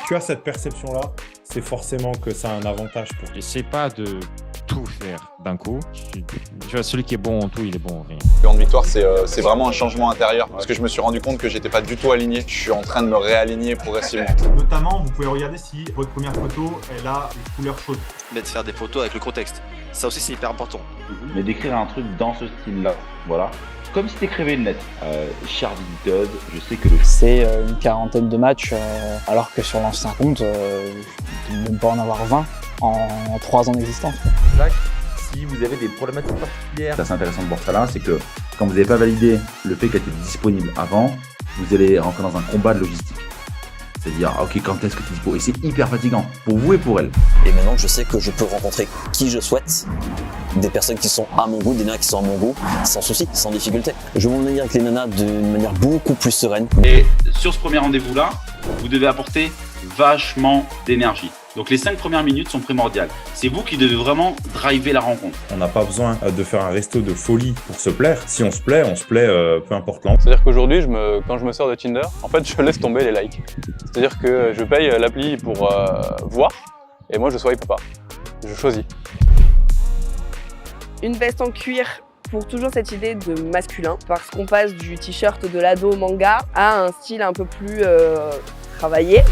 tu as cette perception-là, c'est forcément que ça a un avantage pour toi. J'essaie pas de tout faire d'un coup. Tu vois, celui qui est bon en tout, il est bon en rien. Le Grande Victoire, c'est vraiment un changement intérieur parce que je me suis rendu compte que j'étais pas du tout aligné. Je suis en train de me réaligner progressivement. Notamment, vous pouvez regarder si votre première photo, elle a une couleur chaude. Mais de faire des photos avec le contexte. Ça aussi, c'est hyper important. Mais d'écrire un truc dans ce style-là, voilà. Comme si t'écrivais une lettre. Cher visiteur, je sais que C'est une quarantaine de matchs, alors que sur l'ancien compte, il ne peut pas en avoir 20 en 3 ans d'existence. Si vous avez des problématiques particulières. c'est assez intéressant de voir ça là, c'est que quand vous n'avez pas validé le fait qu'elle était disponible avant, vous allez rentrer dans un combat de logistique. C'est-à-dire, ok, quand est-ce que tu es dispo? Et c'est hyper fatigant, pour vous et pour elle. Et maintenant, je sais que je peux rencontrer qui je souhaite, des personnes qui sont à mon goût, des nanas qui sont à mon goût, sans souci, sans difficulté. Je vais m'en venir avec les nanas d'une manière beaucoup plus sereine. Et sur ce premier rendez-vous-là, vous devez apporter vachement d'énergie. Donc les 5 premières minutes sont primordiales. C'est vous qui devez vraiment driver la rencontre. On n'a pas besoin de faire un resto de folie pour se plaire. Si on se plaît, peu importe l'an. C'est-à-dire qu'aujourd'hui, quand je me sors de Tinder, en fait, je laisse tomber les likes. C'est-à-dire que je paye l'appli pour voir, et moi, je swipe pas. Je choisis. Une veste en cuir pour toujours cette idée de masculin, parce qu'on passe du t-shirt de l'ado manga à un style un peu plus travaillé.